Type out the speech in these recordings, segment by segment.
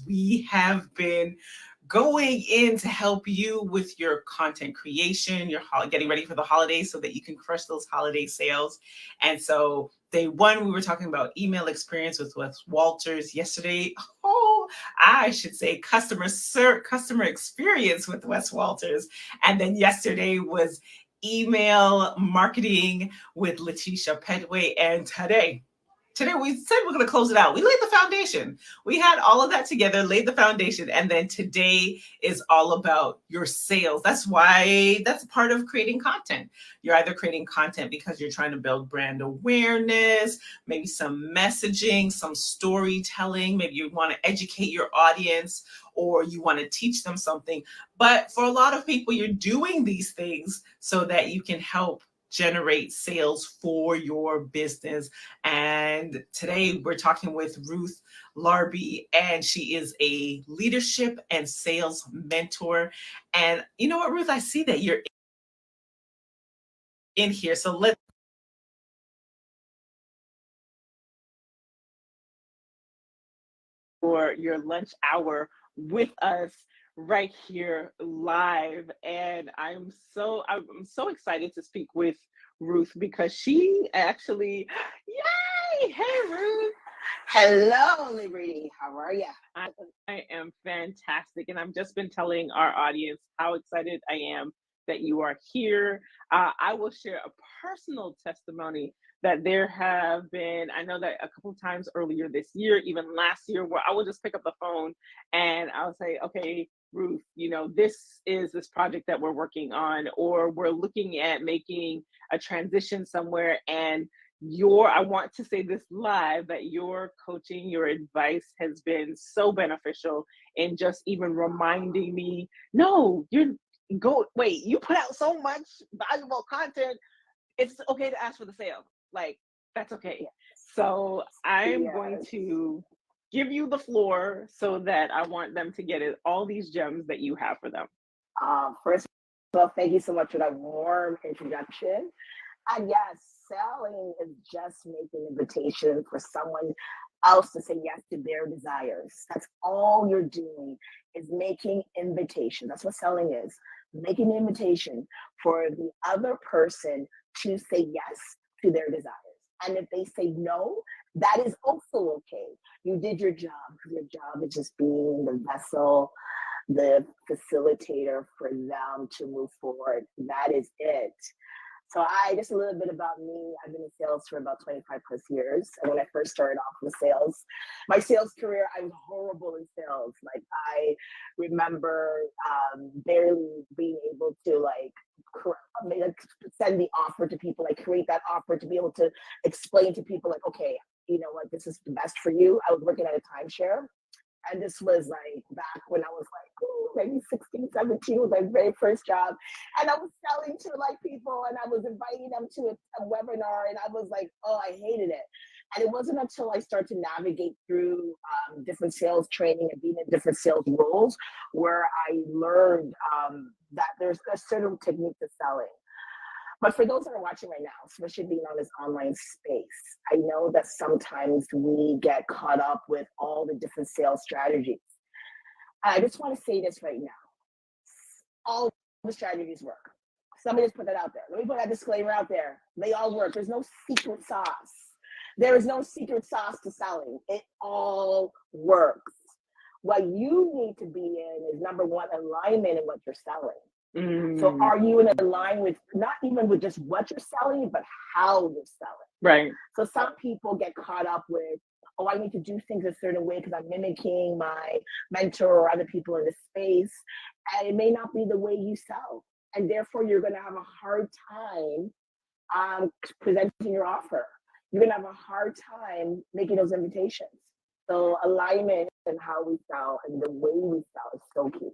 We have been going in to help you with your content creation, your getting ready for the holidays so that you can crush those holiday sales. And so day one, we were talking about email experience with Wes Walters. Yesterday, I should say customer experience with Wes Walters. And then yesterday was email marketing with Letitia Pedway. And today we said we're going to close it out. We laid the foundation. We had all of that together, laid the foundation, and then today is all about your sales. That's why that's part of creating content. You're either creating content because you're trying to build brand awareness, maybe some messaging, some storytelling, maybe you want to educate your audience or you want to teach them something. But for a lot of people, you're doing these things so that you can help generate sales for your business. And today we're talking with Ruth Larbie, and she is a leadership and sales mentor. And you know what, Ruth, I see that you're in here. So let's for your lunch hour with us right here live. And I'm so excited to speak with Ruth because she actually, yay! Hey Ruth. Hello, Liberty. How are you? I am fantastic. And I've just been telling our audience how excited I am that you are here. I will share a personal testimony that there have been, I know that a couple of times earlier this year, even last year, where I will just pick up the phone and I'll say, okay, Ruth, this is this project that we're working on, or we're looking at making a transition somewhere. And I want to say this live, that your coaching, your advice has been so beneficial in just even reminding me, no, you put out so much valuable content. It's okay to ask for the sale. Like, that's okay. Yes. So I'm going to give you the floor so that I want them to get all these gems that you have for them. First of all, thank you so much for that warm introduction. And yes, selling is just making an invitation for someone else to say yes to their desires. That's all you're doing, is making invitation. That's what selling is. Making an invitation for the other person to say yes to their desires. And if they say no, that is also okay. You did your job, because your job is just being the vessel, the facilitator for them to move forward. That is it. So just a little bit about me. I've been in sales for about 25 plus years. And when I first started off with sales, my sales career, I was horrible in sales. Like, I remember barely being able to send the offer to people, like create that offer to be able to explain to people, like, okay, you know what, this is the best for you. I was working at a timeshare. And this was like back when I was like, maybe 16, 17 was my very first job. And I was selling to like people, and I was inviting them to a webinar, and I was like, oh, I hated it. And it wasn't until I started to navigate through different sales training and being in different sales roles where I learned that there's a certain technique to selling. But for those that are watching right now, especially being on this online space, I know that sometimes we get caught up with all the different sales strategies. I just want to say this right now. All the strategies work. Somebody just put that out there. Let me put that disclaimer out there. They all work. There's no secret sauce. There is no secret sauce to selling. It all works. What you need to be in is, number one, alignment in what you're selling. So Mm, are you in a line with not even with just what you're selling, but how you're selling? right. So some people get caught up with, oh, I need to do things a certain way because I'm mimicking my mentor or other people in the space. And it may not be the way you sell. And therefore, you're going to have a hard time presenting your offer. You're going to have a hard time making those invitations. So alignment and how we sell and the way we sell is so key.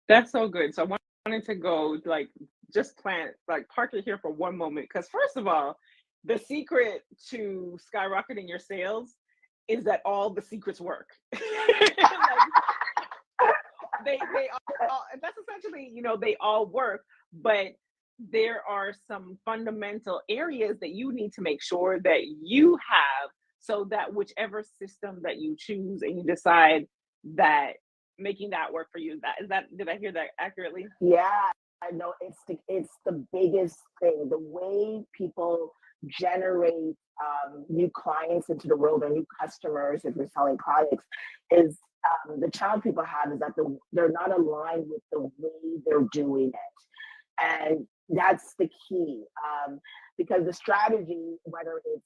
That's so good. So I wanted to go like just park it here for one moment. Because first of all, the secret to skyrocketing your sales is that all the secrets work. Like, they all, that's essentially, they all work, but there are some fundamental areas that you need to make sure that you have, so that whichever system that you choose and you decide that making that work for you, did I hear that accurately? Yeah, I know it's the biggest thing. The way people generate new clients into the world or new customers if you're selling products is the challenge people have is that they're not aligned with the way they're doing it, and that's the key. Because the strategy, whether it's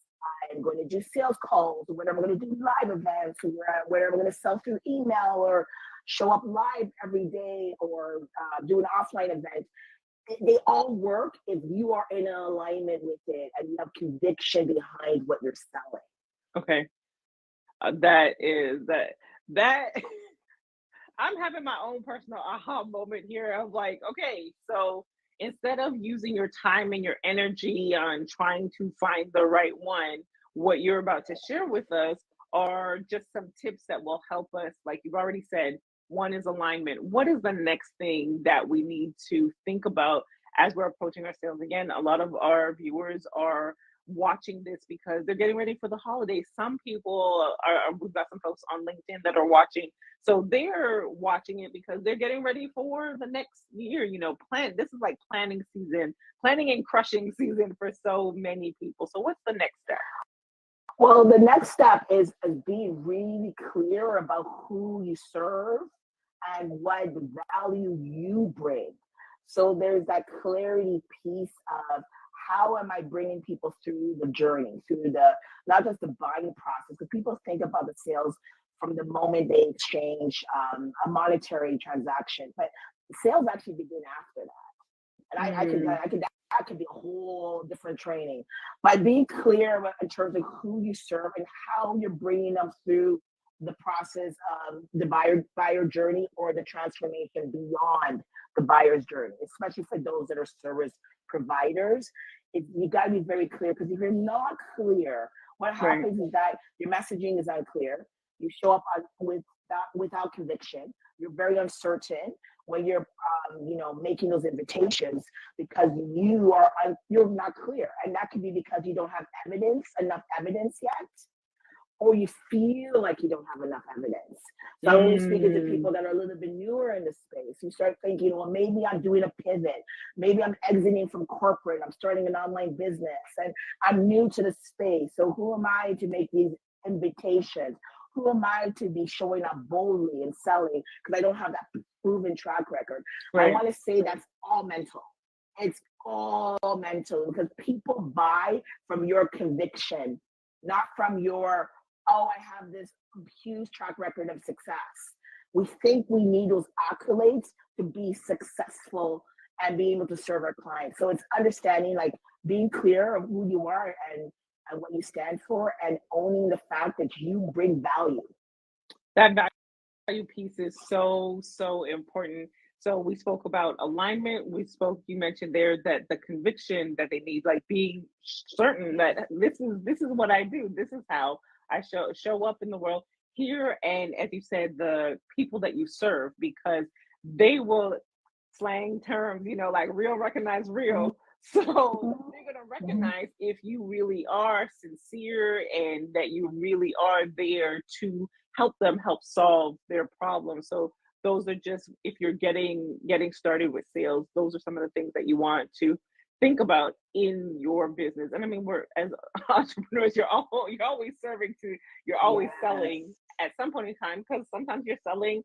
I'm going to do sales calls, or whether I'm going to do live events, or whether I'm going to sell through email, or show up live every day, or do an offline event, they all work if you are in alignment with it and you have conviction behind what you're selling. Okay. That is that I'm having my own personal aha moment here of like, okay, so instead of using your time and your energy on trying to find the right one, what you're about to share with us are just some tips that will help us. Like you've already said, one is alignment. What is the next thing that we need to think about as we're approaching our sales? Again, a lot of our viewers are watching this because they're getting ready for the holidays. Some people we've got some folks on LinkedIn that are watching, so they're watching it because they're getting ready for the next year. This is like planning season, planning and crushing season for so many people. So what's the next step? Well, the next step is being really clear about who you serve and what value you bring. So there's that clarity piece of how am I bringing people through the journey, through the not just the buying process, because people think about the sales from the moment they exchange a monetary transaction, but sales actually begin after that. And Mm, that could be a whole different training. But being clear in terms of who you serve and how you're bringing them through the process of the buyer journey or the transformation beyond the buyer's journey, especially for those that are service providers. You got to be very clear, because if you're not clear, what right. happens is that your messaging is unclear. You show up without conviction. You're very uncertain when you're making those invitations, because you're not clear, and that could be because you don't have enough evidence yet, or you feel like you don't have enough evidence. So I'm only speaking to Mm, people that are a little bit newer in the space. You start thinking, well, maybe I'm doing a pivot. Maybe I'm exiting from corporate. I'm starting an online business and I'm new to the space. So who am I to make these invitations? Who am I to be showing up boldly and selling because I don't have that proven track record? I right. want to say that's all mental. It's all mental, because people buy from your conviction, not from your, oh, I have this huge track record of success. We think we need those accolades to be successful and be able to serve our clients. So it's understanding, like being clear of who you are and what you stand for, and owning the fact that you bring value. That value piece is so, so important. So we spoke about alignment. You mentioned there that the conviction that they need, like being certain that this is what I do. This is how I show up in the world here. And as you said, the people that you serve, because they will, slang terms, like real recognize real. So they're going to recognize if you really are sincere and that you really are there to help solve their problems. So those are just, if you're getting started with sales, those are some of the things that you want to think about in your business. And I mean, we're as entrepreneurs, you're always serving to, you're always Yes. selling at some point in time, because sometimes you're selling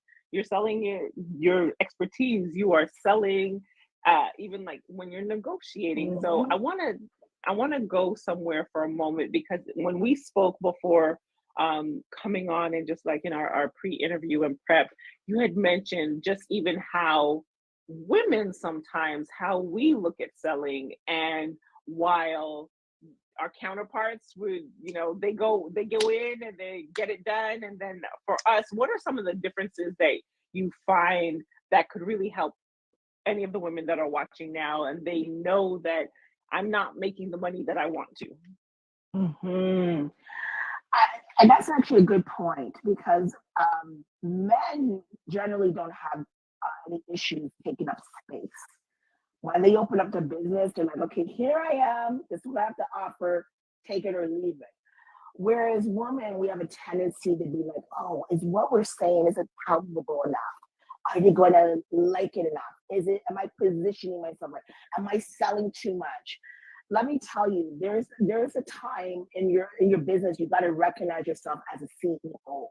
your expertise, you are selling even like when you're negotiating. So Mhm. I want to go somewhere for a moment, because when we spoke before coming on, and just like in our pre-interview and prep, you had mentioned just even how women sometimes, how we look at selling, and while our counterparts would, they go in and they get it done, and then for us, what are some of the differences that you find that could really help any of the women that are watching now, and they know that I'm not making the money that I want to? Mhm. And that's actually a good point because men generally don't have any issues taking up space. When they open up their business, they're like, okay, here I am. This is what I have to offer. Take it or leave it. Whereas women, we have a tendency to be like, oh, is what we're saying, is it palatable enough? Are they going to like it enough? Am I positioning myself right? Am I selling too much? Let me tell you, there's a time in your business you got to recognize yourself as a CEO.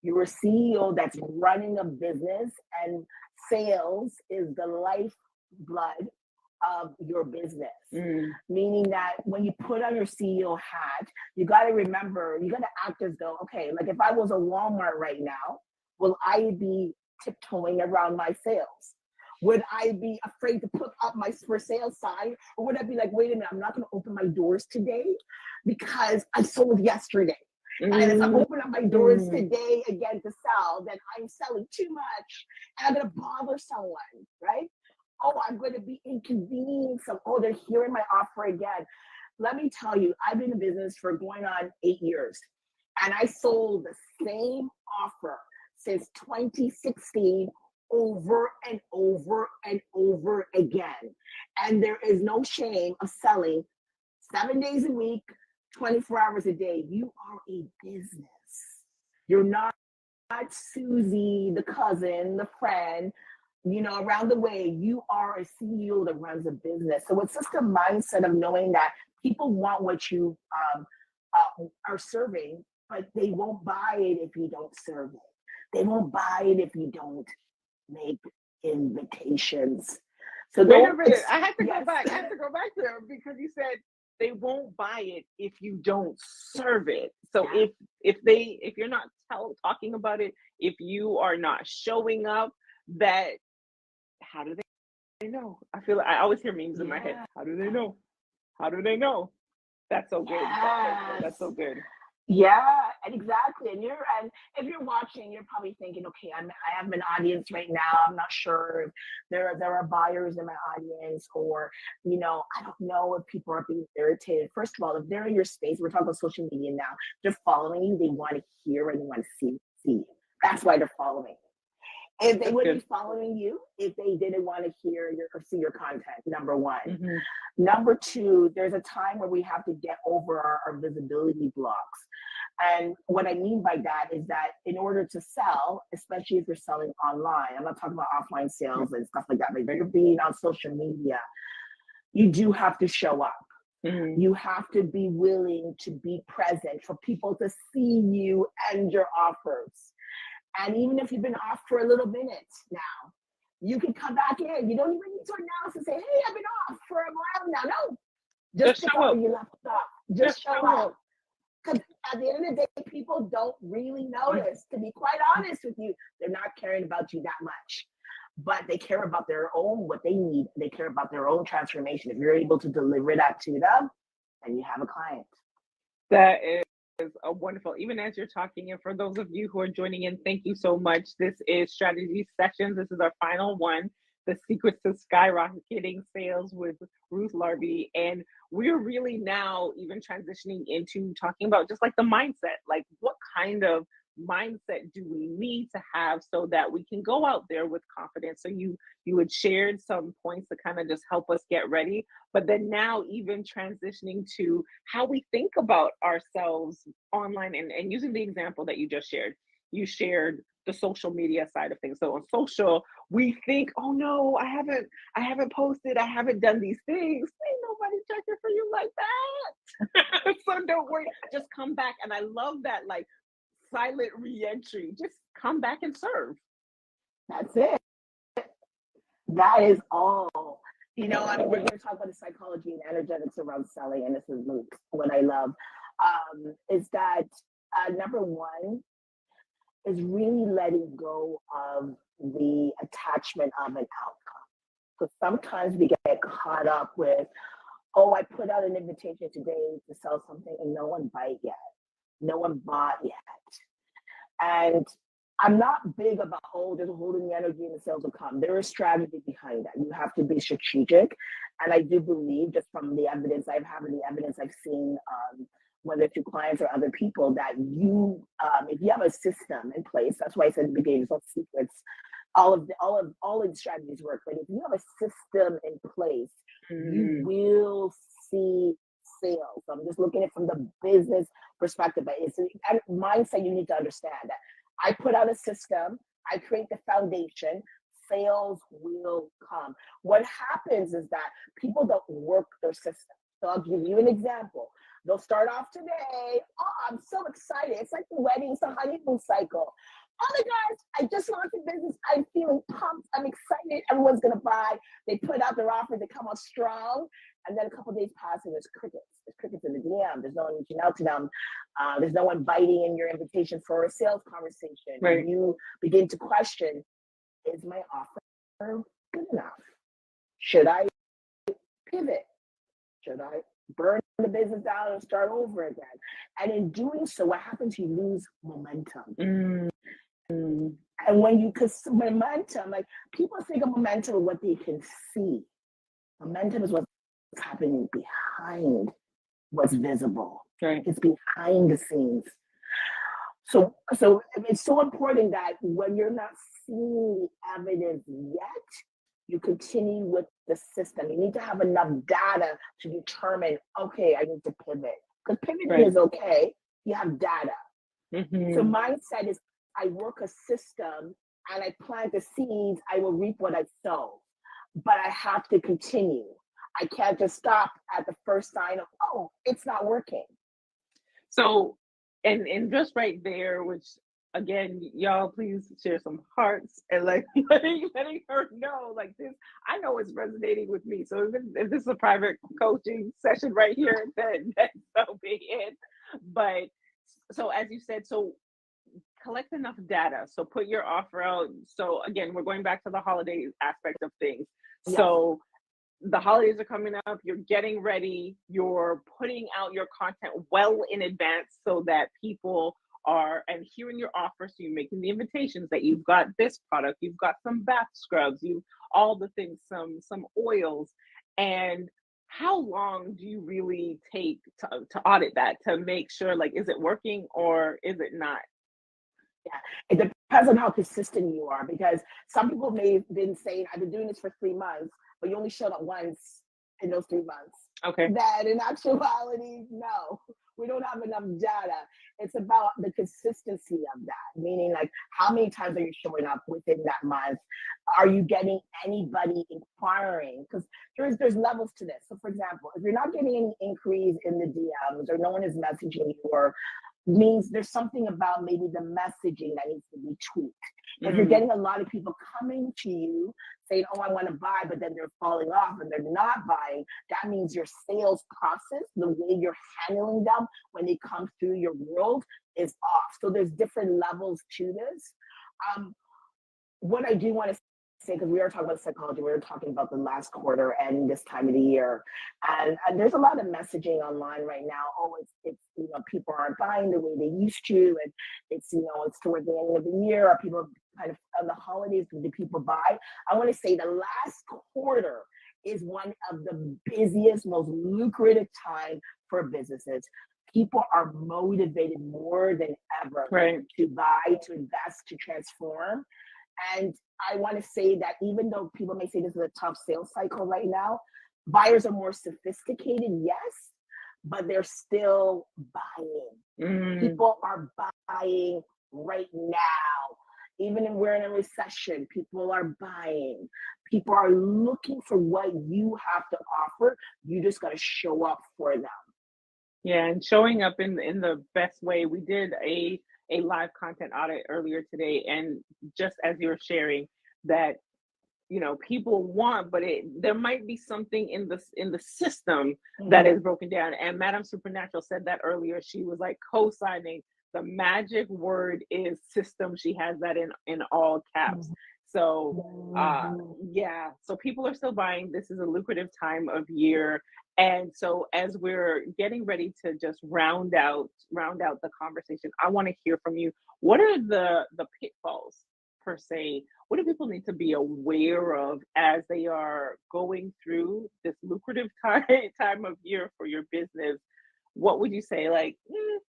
You're a CEO that's running a business, and sales is the lifeblood of your business. Meaning that when you put on your CEO hat, you got to remember, you got to act as though, okay, like if I was a Walmart right now, will I be tiptoeing around my sales? Would I be afraid to put up my for sale sign? Or would I be like, wait a minute, I'm not going to open my doors today because I sold yesterday. And if I open up my doors today again to sell, then I'm selling too much and I'm going to bother someone, right? Oh, I'm going to be inconveniencing. Oh, they're hearing my offer again. Let me tell you, I've been in business for going on 8 years, and I sold the same offer since 2016 over and over and over again. And there is no shame of selling 7 days a week, 24 hours a day. You are a business. You're not Susie, the cousin, the friend, around the way. You are a CEO that runs a business. So it's just a mindset of knowing that people want what you are serving, but they won't buy it if you don't serve it. They won't buy it if you don't make invitations. So Wait a don't. minute, I had to Yes. go back. I had to go back there, because you said they won't buy it if you don't serve it. So Yeah. if you're not talking about it, if you are not showing up, that how do they know? I feel like I always hear memes in my head. Yeah. How do they know? How do they know? That's so good. That's so Yes. good. Yeah, and exactly. And if you're watching, you're probably thinking, okay, I have an audience right now. I'm not sure if there are buyers in my audience, or I don't know if people are being irritated. First of all, if they're in your space, we're talking about social media now. They're following you. They want to hear and they want to see you. That's why they're following. If they That's wouldn't good. be following you if they didn't want to hear or see your content. Number one. Mm-hmm. Number two, there's a time where we have to get over our visibility blocks. And what I mean by that is that in order to sell, especially if you're selling online, I'm not talking about offline sales and stuff like that, but if you're being on social media, you do have to show up. Mm-hmm. You have to be willing to be present for people to see you and your offers. And even if you've been off for a little minute now, you can come back in. You don't even need to announce and say, hey, I've been off for a while now. No, just pick Show up up. where you left off. Just show up. Because at the end of the day, people don't really notice. To be quite honest with you, they're not caring about you that much. But they care about their own, what they need. They care about their own transformation. If you're able to deliver that to them, then you have a client. That is a wonderful, even as you're talking, and for those of you who are joining in, thank you so much. This is Strategy Sessions. This is our final one, the secrets to skyrocketing sales with Ruth Larbie. And we're really now even transitioning into talking about just like the mindset, like what kind of mindset do we need to have so that we can go out there with confidence. So you had shared some points to kind of just help us get ready, but then now even transitioning to how we think about ourselves online, and using the example that you just shared. You shared the social media side of things. So on social, we think, oh no, I haven't posted, I haven't done these things. Ain't nobody checking for you like that. So don't worry, just come back. And I love that, like, silent re-entry. Just come back and serve. That's it. That is all. We're going to talk about the psychology and energetics around selling, and this is what I love, is that number one is really letting go of the attachment of an outcome. So sometimes we get caught up with, oh, I put out an invitation today to sell something and no one bite yet. No one bought yet. And I'm not big about, oh, there's a holding the energy and the sales will come. There is strategy behind that. You have to be strategic. And I do believe, just from the evidence I've had and the evidence I've seen, whether through clients or other people, that you, if you have a system in place, that's why I said in the beginning, it's not secrets. All of the strategies work, but if you have a system in place, you will see sales. So I'm just looking at it from the business perspective, but it's a mindset you need to understand that I put out a system, I create the foundation, sales will come. What happens is that people don't work their system. So I'll give you an example. They'll start off today. Oh, I'm so excited. It's like the wedding, it's the honeymoon cycle. Oh my gosh, I just launched a business. I'm feeling pumped. I'm excited. Everyone's going to buy. They put out their offers. They come out strong. And then a couple of days pass and there's crickets. There's crickets in the DM. There's no one reaching out to them. There's no one biting in your invitation for a sales conversation. Right. You begin to question, is my offer good enough? Should I pivot? Should I burn the business down and start over again? And in doing so, what happens? You lose momentum. And when you, because momentum, like people think of momentum of what they can see. Momentum is what's happening behind what's visible. Right. It's behind the scenes. So it's so important that when you're not seeing the evidence yet, you continue with the system. You need to have enough data to determine, okay, I need to pivot. Because pivoting is okay. You have data. So mindset is, I work a system and I plant the seeds, I will reap what I sow. But I have to continue. I can't just stop at the first sign of, oh, it's not working. So, and just right there, which again, y'all, please share some hearts and like letting her know, like this, I know it's resonating with me. So if this is a private coaching session right here, then so be it. But so as you said, so collect enough data. So put your offer out. So again, we're going back to the holiday aspect of things. Yes. So the holidays are coming up, you're getting ready, you're putting out your content well in advance so that people are and hearing your offer. So you're making the invitations that you've got this product, you've got some bath scrubs, you all the things, some oils. And how long do you really take to audit that, to make sure, like, is it working or is it not? Yeah, it depends on how consistent you are, because some people may have been saying, I've been doing this for 3 months, but you only showed up once in those 3 months. Okay. That in actuality, no, we don't have enough data. It's about the consistency of that, meaning like how many times are you showing up within that month? Are you getting anybody inquiring? Because there's levels to this. So for example, if you're not getting any inquiries in the DMs or no one is messaging you, or means there's something about maybe the messaging that needs to be tweaked. If you're getting a lot of people coming to you saying, oh, I want to buy, but then they're falling off and they're not buying, that means your sales process, the way you're handling them when they come through your world is off. So there's different levels to this. What I do want to say, because we are talking about psychology, we were talking about the last quarter and this time of the year, and there's a lot of messaging online right now. Oh, it's people aren't buying the way they used to, and it's it's toward the end of the year. Are people kind of on the holidays? Do people buy? I want to say the last quarter is one of the busiest, most lucrative time for businesses. People are motivated more than ever to buy, to invest, to transform. And I want to say that even though people may say this is a tough sales cycle right now, buyers are more sophisticated, yes, but they're still buying. People are buying right now. Even if we're in a recession, people are buying. People are looking for what you have to offer. You just got to show up for them. Yeah, and showing up in the best way. We did a live content audit earlier today, and just as you were sharing that, people want, but there might be something in the system that is broken down. And Madame Supernatural said that earlier. She was like co-signing. The magic word is system. She has that in all caps. So yeah, so people are still buying. This is a lucrative time of year. And so as we're getting ready to just round out the conversation, I want to hear from you. What are the pitfalls per se? What do people need to be aware of as they are going through this lucrative time of year for your business? What would you say? Like,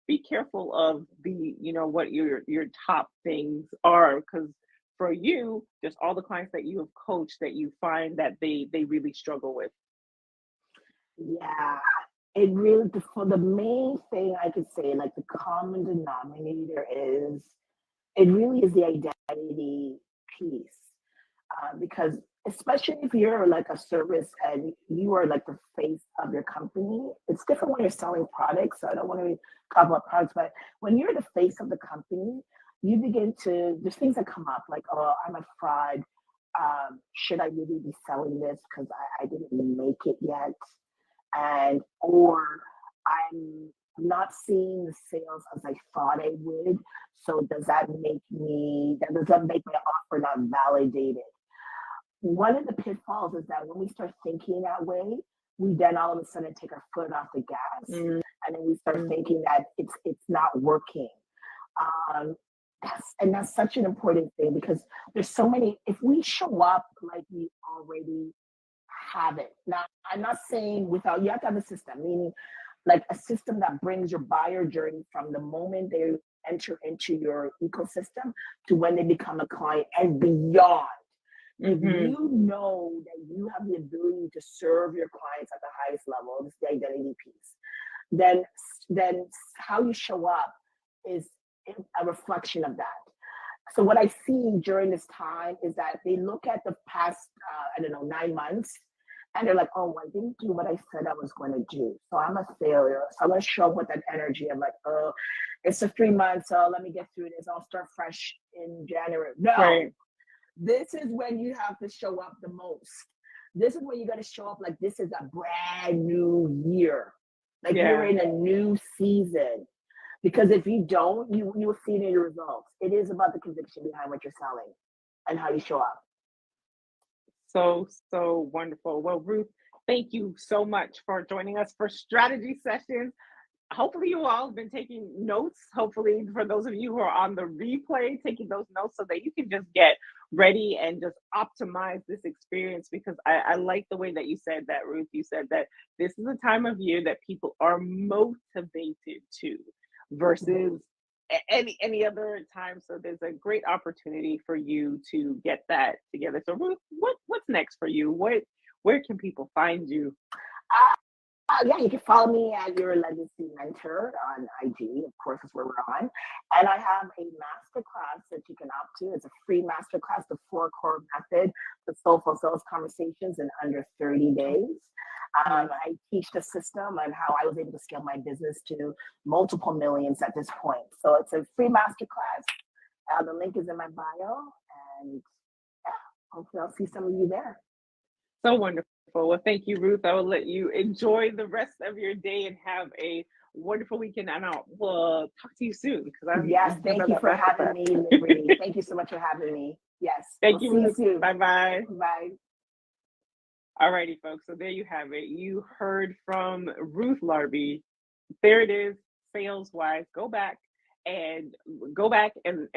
be careful of what your top things are, because for you, just all the clients that you have coached that you find that they really struggle with. Yeah, it really, for the main thing I could say, like the common denominator is, it really is the identity piece. Because especially if you're like a service and you are like the face of your company, it's different when you're selling products. So I don't want to talk about products, but when you're the face of the company, you begin to, there's things that come up like, oh, I'm a fraud. Should I really be selling this because I didn't make it yet? And or I'm not seeing the sales as I thought I would. So does that make my offer not validated? One of the pitfalls is that when we start thinking that way, we then all of a sudden take our foot off the gas, and then we start thinking that it's not working. That's such an important thing, because there's so many. If we show up like we already have it. Now, I'm not saying without, you have to have a system, meaning like a system that brings your buyer journey from the moment they enter into your ecosystem to when they become a client and beyond. If you know that you have the ability to serve your clients at the highest level, this is the identity piece, then how you show up is a reflection of that. So what I see during this time is that they look at the past, 9 months, and they're like, oh, I didn't do what I said I was going to do. So I'm a failure. So I'm going to show up with that energy. I'm like, oh, it's a 3 months. So let me get through this. I'll start fresh in January. No, right. This is when you have to show up the most. This is when you got to show up like this is a brand new year. Like you're in a new season. Because if you don't, you will see it in your results. It is about the conviction behind what you're selling and how you show up. So wonderful. Well, Ruth, thank you so much for joining us for strategy sessions. Hopefully you all have been taking notes. Hopefully for those of you who are on the replay, taking those notes so that you can just get ready and just optimize this experience, because I like the way that you said that, Ruth. You said that this is a time of year that people are motivated to versus any other time. So there's a great opportunity for you to get that together. So Ruth, what's next for you? Where can people find you? Yeah, you can follow me at Your Legacy Mentor on IG. Of course, is where we're on. And I have a masterclass that you can opt to. It's a free masterclass, the 4-core method, the soulful sales conversations in under 30 days. I teach the system and how I was able to scale my business to multiple millions at this point. So it's a free masterclass. The link is in my bio. And yeah, hopefully I'll see some of you there. So wonderful. Well, thank you, Ruth. I will let you enjoy the rest of your day and have a wonderful weekend. And We'll talk to you soon. Yes, thank you for having me, Liberty. Thank you so much for having me. Yes. Thank you. See you soon. Bye-bye. Bye. All righty, folks. So there you have it. You heard from Ruth Larbie. There it is, sales-wise. Go back and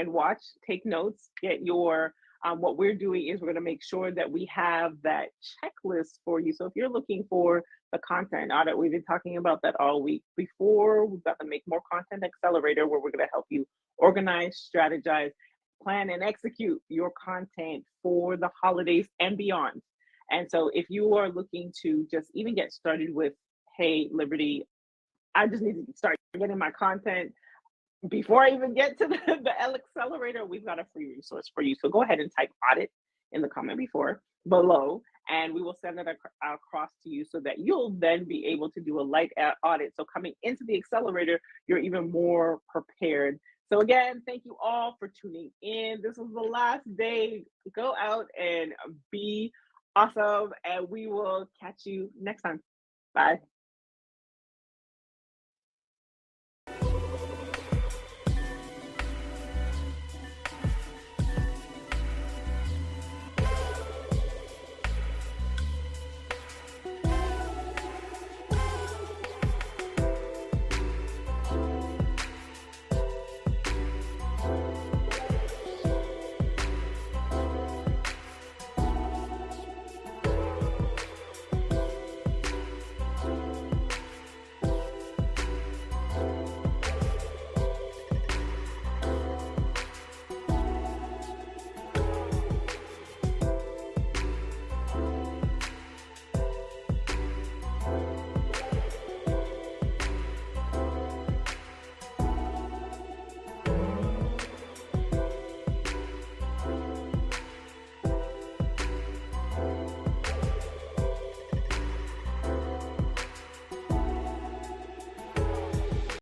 watch, take notes, get your what we're doing is we're going to make sure that we have that checklist for you. So if you're looking for the content audit, we've been talking about that all week before. We've got the Make More Content Accelerator, where we're going to help you organize, strategize, plan, and execute your content for the holidays and beyond. And so if you are looking to just even get started with, hey, Liberty, I just need to start getting my content before I even get to the accelerator, we've got a free resource for you. So go ahead and type audit in the comment below, and we will send it across to you so that you'll then be able to do a light audit. So coming into the accelerator, you're even more prepared So again, thank you all for tuning in. This was the last day. Go out and be awesome, and we will catch you next time. Bye.